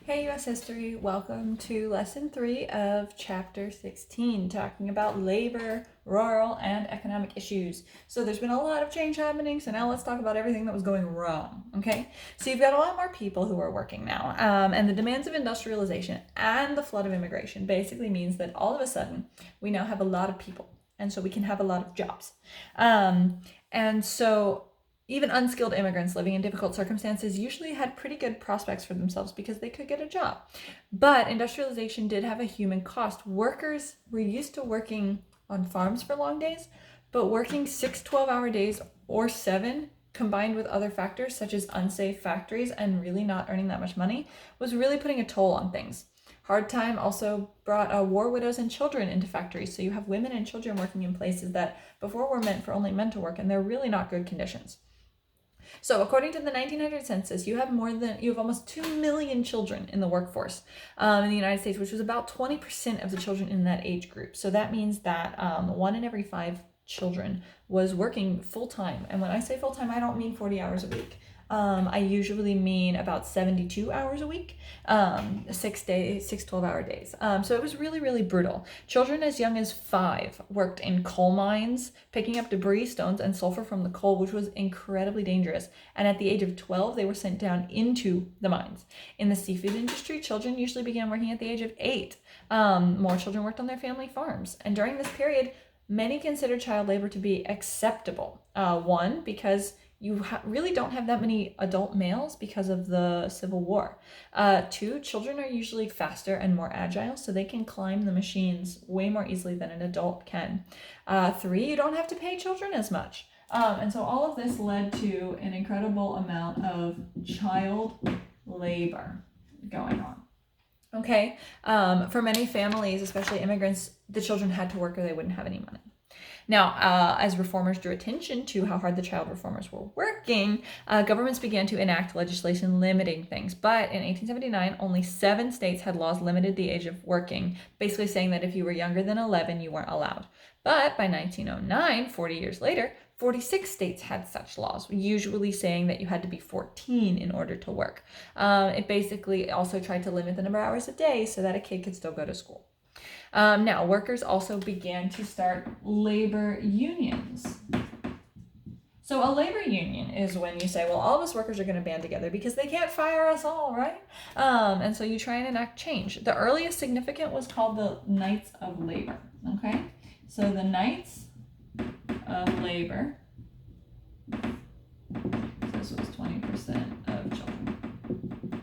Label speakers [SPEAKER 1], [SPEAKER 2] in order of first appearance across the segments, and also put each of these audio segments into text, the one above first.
[SPEAKER 1] Hey US History, welcome to Lesson 3 of Chapter 16, talking about labor, rural, and economic issues. So there's been a lot of change happening, so now let's talk about everything that was going wrong, okay? So you've got a lot more people who are working now, and the demands of industrialization and the flood of immigration basically means that all of a sudden we now have a lot of people, and so we can have a lot of jobs. And so even unskilled immigrants living in difficult circumstances usually had pretty good prospects for themselves because they could get a job. But industrialization did have a human cost. Workers were used to working on farms for long days, but working 6 12-hour days or 7 combined with other factors such as unsafe factories and really not earning that much money was really putting a toll on things. Hard time also brought war widows and children into factories, so you have women and children working in places that before were meant for only men to work, and they're really not good conditions. So according to the 1900 census, you have almost 2 million children in the workforce in the United States, which was about 20% of the children in that age group. So that means that 1 in every 5 children was working full-time. And when I say full-time, I don't mean 40 hours a week. I usually mean about 72 hours a week, 6 12-hour days. So it was really, really brutal. Children as young as 5 worked in coal mines, picking up debris, stones, and sulfur from the coal, which was incredibly dangerous. And at the age of 12, they were sent down into the mines. In the seafood industry, children usually began working at the age of 8. More children worked on their family farms. And during this period, many considered child labor to be acceptable. One, because you really don't have that many adult males because of the Civil War. 2, children are usually faster and more agile, so they can climb the machines way more easily than an adult can. 3, you don't have to pay children as much. And so all of this led to an incredible amount of child labor going on. Okay, for many families, especially immigrants, the children had to work or they wouldn't have any money. Now, as reformers drew attention to how hard the child reformers were working, governments began to enact legislation limiting things. But in 1879, only 7 states had laws limited the age of working, basically saying that if you were younger than 11, you weren't allowed. But by 1909, 40 years later, 46 states had such laws, usually saying that you had to be 14 in order to work. It basically also tried to limit the number of hours a day so that a kid could still go to school. Now, workers also began to start labor unions. So a labor union is when you say, well, all of us workers are going to band together because they can't fire us all, right? And so you try and enact change. The earliest significant was called the Knights of Labor, okay? So the Knights of Labor, this was 20% of children,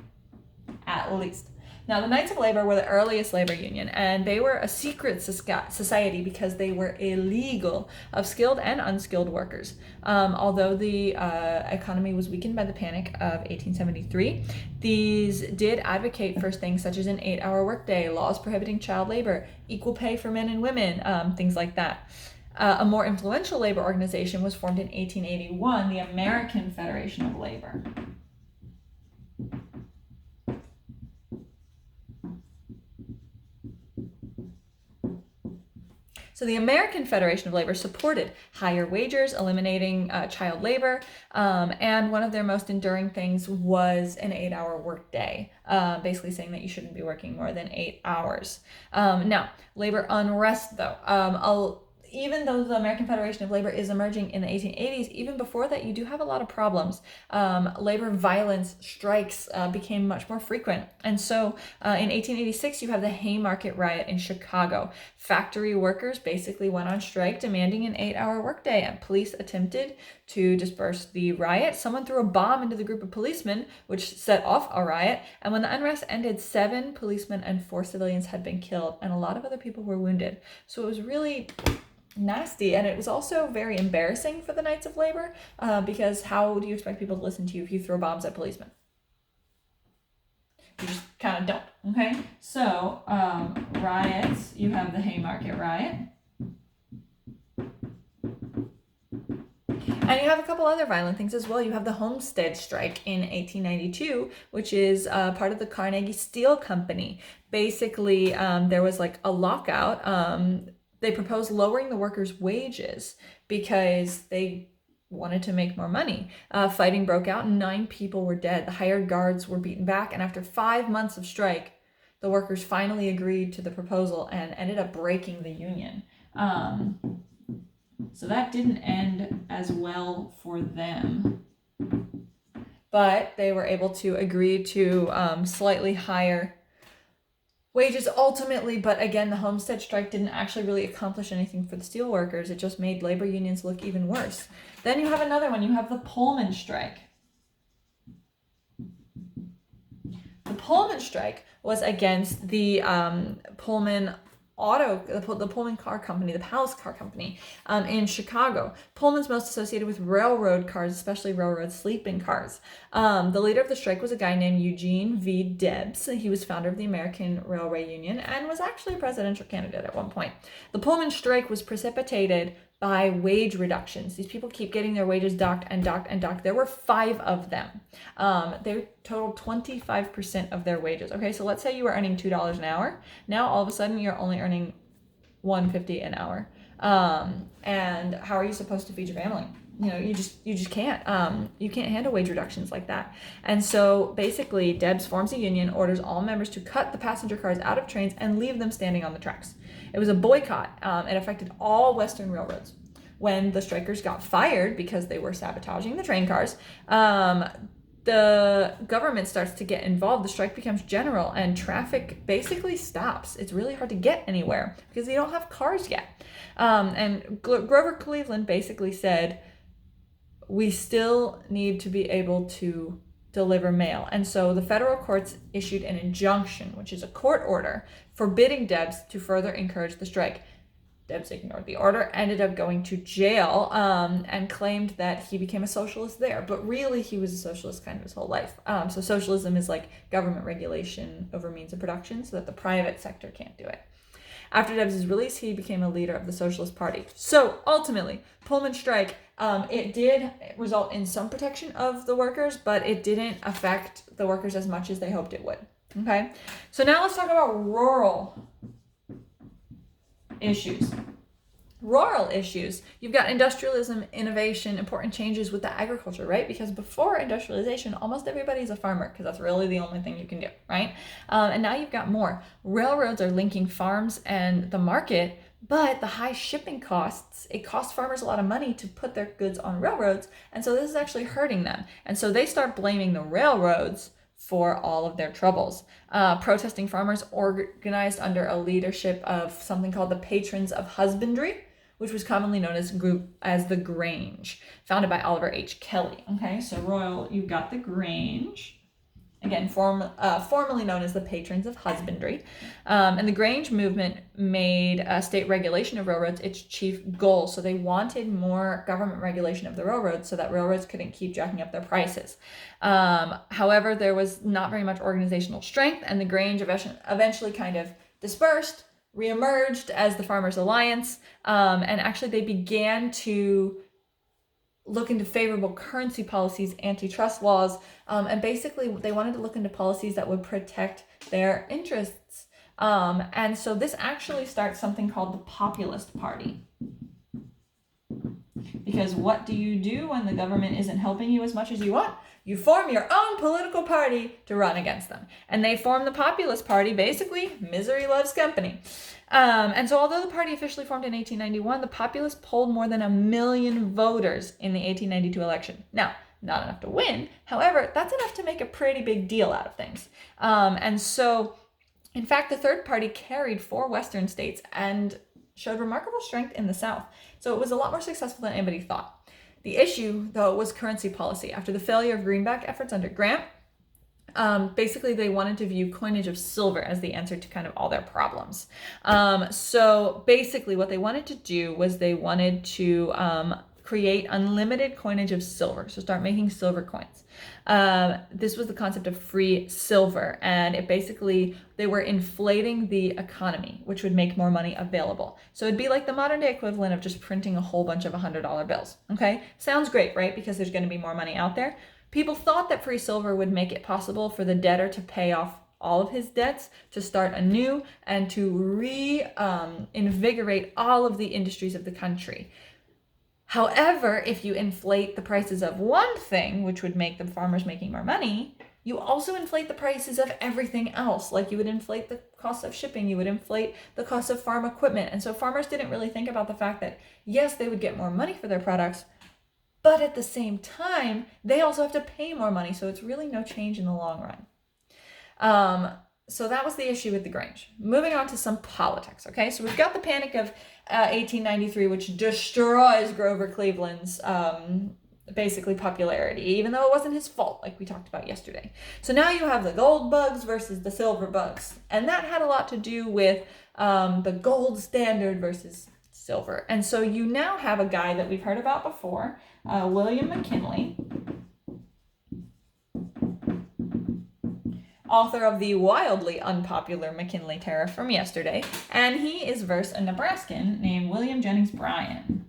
[SPEAKER 1] at least. Now, the Knights of Labor were the earliest labor union, and they were a secret society because they were illegal of skilled and unskilled workers. Although the economy was weakened by the Panic of 1873, these did advocate for things such as an 8-hour workday, laws prohibiting child labor, equal pay for men and women, things like that. A more influential labor organization was formed in 1881, the American Federation of Labor. So the American Federation of Labor supported higher wages, eliminating child labor, and one of their most enduring things was an 8-hour workday, basically saying that you shouldn't be working more than 8 hours. Now, labor unrest, though. Even though the American Federation of Labor is emerging in the 1880s, even before that, you do have a lot of problems. Labor violence, strikes became much more frequent. And so in 1886, you have the Haymarket riot in Chicago. Factory workers basically went on strike demanding an 8-hour workday, and police attempted to disperse the riot. Someone threw a bomb into the group of policemen, which set off a riot. And when the unrest ended, 7 policemen and 4 civilians had been killed, and a lot of other people were wounded. So it was really nasty, and it was also very embarrassing for the Knights of Labor because how do you expect people to listen to you if you throw bombs at policemen? You just kind of don't, okay? So riots, you have the Haymarket riot, and you have a couple other violent things as well. You have the Homestead strike in 1892, which is part of the Carnegie Steel Company. Basically, there was like a lockout. They proposed lowering the workers' wages because they wanted to make more money. Fighting broke out and 9 people were dead. The hired guards were beaten back, and after 5 months of strike, the workers finally agreed to the proposal and ended up breaking the union. So that didn't end as well for them. But they were able to agree to slightly higher wages ultimately. But again, the Homestead strike didn't actually really accomplish anything for the steel workers. It just made labor unions look even worse. Then you have another one. You have the Pullman strike. The Pullman strike was against the Pullman the Pullman car company, the Palace Car Company in Chicago. Pullman's most associated with railroad cars, especially railroad sleeping cars. The leader of the strike was a guy named Eugene V. Debs. He was founder of the American Railway Union and was actually a presidential candidate at one point. The Pullman strike was precipitated by wage reductions. These people keep getting their wages docked and docked and docked. There were 5 of them. They totaled 25% of their wages. Okay, so let's say you were earning $2 an hour. Now all of a sudden you're only earning $1.50 an hour. And how are you supposed to feed your family? You just can't. You can't handle wage reductions like that. And so basically Debs forms a union, orders all members to cut the passenger cars out of trains and leave them standing on the tracks. It was a boycott. It affected all Western railroads. When the strikers got fired because they were sabotaging the train cars, the government starts to get involved. The strike becomes general and traffic basically stops. It's really hard to get anywhere because they don't have cars yet. And Grover Cleveland basically said, we still need to be able to deliver mail. And so the federal courts issued an injunction, which is a court order forbidding Debs to further encourage the strike. Debs ignored the order, ended up going to jail, and claimed that he became a socialist there. But really, he was a socialist kind of his whole life. So socialism is like government regulation over means of production so that the private sector can't do it. After Debs' release, he became a leader of the Socialist Party. So ultimately, Pullman strike, it did result in some protection of the workers, but it didn't affect the workers as much as they hoped it would. Okay, so now let's talk about rural issues. Rural issues, you've got industrialism, innovation, important changes with the agriculture, right? Because before industrialization, almost everybody's a farmer because that's really the only thing you can do, right? And now you've got more. Railroads are linking farms and the market, but the high shipping costs, it costs farmers a lot of money to put their goods on railroads, and so this is actually hurting them. And so they start blaming the railroads for all of their troubles. Protesting farmers organized under a leadership of something called the Patrons of Husbandry, which was commonly known as the Grange, founded by Oliver H. Kelly. Okay, so you've got the Grange, again, formerly known as the Patrons of Husbandry. And the Grange movement made state regulation of railroads its chief goal. So they wanted more government regulation of the railroads so that railroads couldn't keep jacking up their prices. However, there was not very much organizational strength, and the Grange eventually kind of dispersed, reemerged as the Farmers Alliance, and actually they began to look into favorable currency policies, antitrust laws, and basically they wanted to look into policies that would protect their interests. And so this actually starts something called the Populist Party. Because what do you do when the government isn't helping you as much as you want? You form your own political party to run against them. And they formed the Populist Party, basically, misery loves company. And so although the party officially formed in 1891, the Populists polled more than 1 million voters in the 1892 election. Now, not enough to win. However, that's enough to make a pretty big deal out of things. And so, in fact, the third party carried 4 Western states and showed remarkable strength in the South. So it was a lot more successful than anybody thought. The issue, though, was currency policy. After the failure of greenback efforts under Grant, basically they wanted to view coinage of silver as the answer to kind of all their problems. So basically what they wanted to do was they wanted to create unlimited coinage of silver. So start making silver coins. This was the concept of free silver, and it basically, they were inflating the economy, which would make more money available. So it'd be like the modern day equivalent of just printing a whole bunch of $100 bills. Okay, sounds great, right? Because there's going to be more money out there. People thought that free silver would make it possible for the debtor to pay off all of his debts, to start anew, and to invigorate all of the industries of the country. However, if you inflate the prices of one thing, which would make the farmers making more money, you also inflate the prices of everything else. Like you would inflate the cost of shipping, you would inflate the cost of farm equipment. And so farmers didn't really think about the fact that, yes, they would get more money for their products, but at the same time, they also have to pay more money. So it's really no change in the long run. So that was the issue with the Grange. Moving on to some politics, okay? So we've got the Panic of 1893, which destroys Grover Cleveland's basically popularity, even though it wasn't his fault, like we talked about yesterday. So now you have the gold bugs versus the silver bugs. And that had a lot to do with the gold standard versus silver. And so you now have a guy that we've heard about before, William McKinley, author of the wildly unpopular McKinley Tariff from yesterday, and he is versus a Nebraskan named William Jennings Bryan.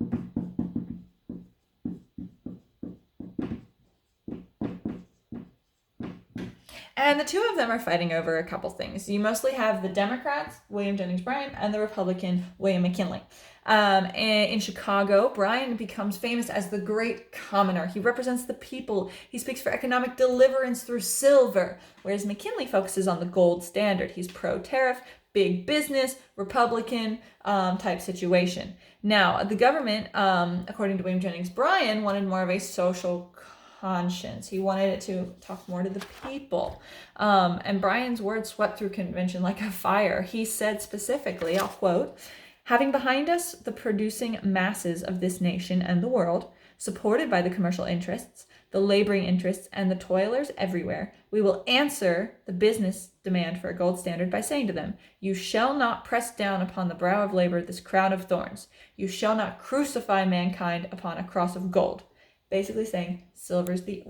[SPEAKER 1] And the two of them are fighting over a couple things. You mostly have the Democrats, William Jennings Bryan, and the Republican, William McKinley. In Chicago, Bryan becomes famous as the great commoner. He represents the people. He speaks for economic deliverance through silver, whereas McKinley focuses on the gold standard. He's pro-tariff, big business, Republican type situation. Now, the government, according to William Jennings Bryan, wanted more of a social conscience. He wanted it to talk more to the people. And Bryan's words swept through convention like a fire. He said specifically, I'll quote, "Having behind us the producing masses of this nation and the world, supported by the commercial interests, the laboring interests, and the toilers everywhere, we will answer the business demand for a gold standard by saying to them, you shall not press down upon the brow of labor this crown of thorns. You shall not crucify mankind upon a cross of gold." Basically saying silver's the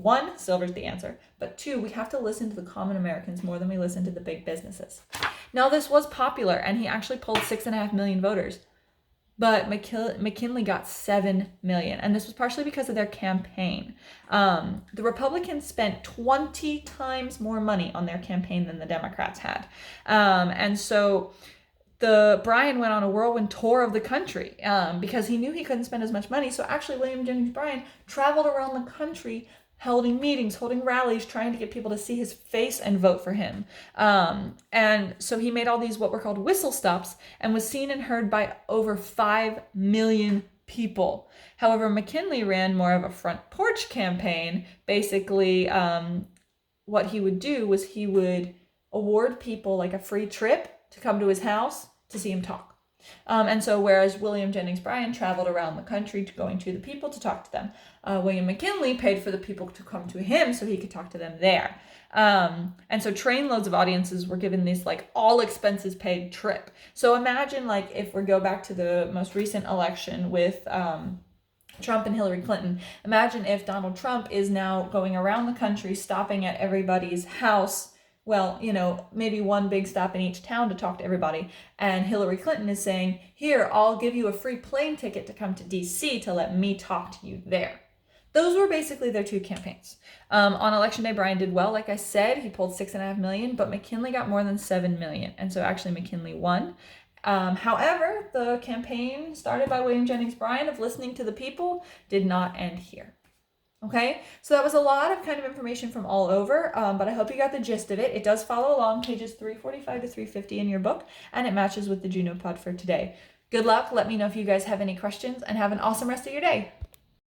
[SPEAKER 1] answer, but two, we have to listen to the common Americans more than we listen to the big businesses. Now, this was popular, and he actually pulled 6.5 million voters, but McKinley got 7 million, and this was partially because of their campaign. The Republicans spent 20 times more money on their campaign than the Democrats had, and so Bryan went on a whirlwind tour of the country because he knew he couldn't spend as much money. So actually, William Jennings Bryan traveled around the country, holding meetings, holding rallies, trying to get people to see his face and vote for him. And so he made all these what were called whistle stops and was seen and heard by over 5 million people. However, McKinley ran more of a front porch campaign. Basically, what he would do was he would award people like a free trip to come to his house to see him talk. And so whereas William Jennings Bryan traveled around the country going to the people to talk to them, William McKinley paid for the people to come to him so he could talk to them there. And so trainloads of audiences were given this like all expenses paid trip. So imagine like if we go back to the most recent election with Trump and Hillary Clinton, imagine if Donald Trump is now going around the country stopping at everybody's house. Well, maybe one big stop in each town to talk to everybody. And Hillary Clinton is saying, here, I'll give you a free plane ticket to come to DC to let me talk to you there. Those were basically their two campaigns. On Election Day, Bryan did well. Like I said, he pulled 6.5 million, but McKinley got more than 7 million. And so actually McKinley won. However, the campaign started by William Jennings Bryan of listening to the people did not end here. Okay, so that was a lot of kind of information from all over, but I hope you got the gist of it. It does follow along pages 345 to 350 in your book, and it matches with the Juno Pod for today. Good luck. Let me know if you guys have any questions, and have an awesome rest of your day.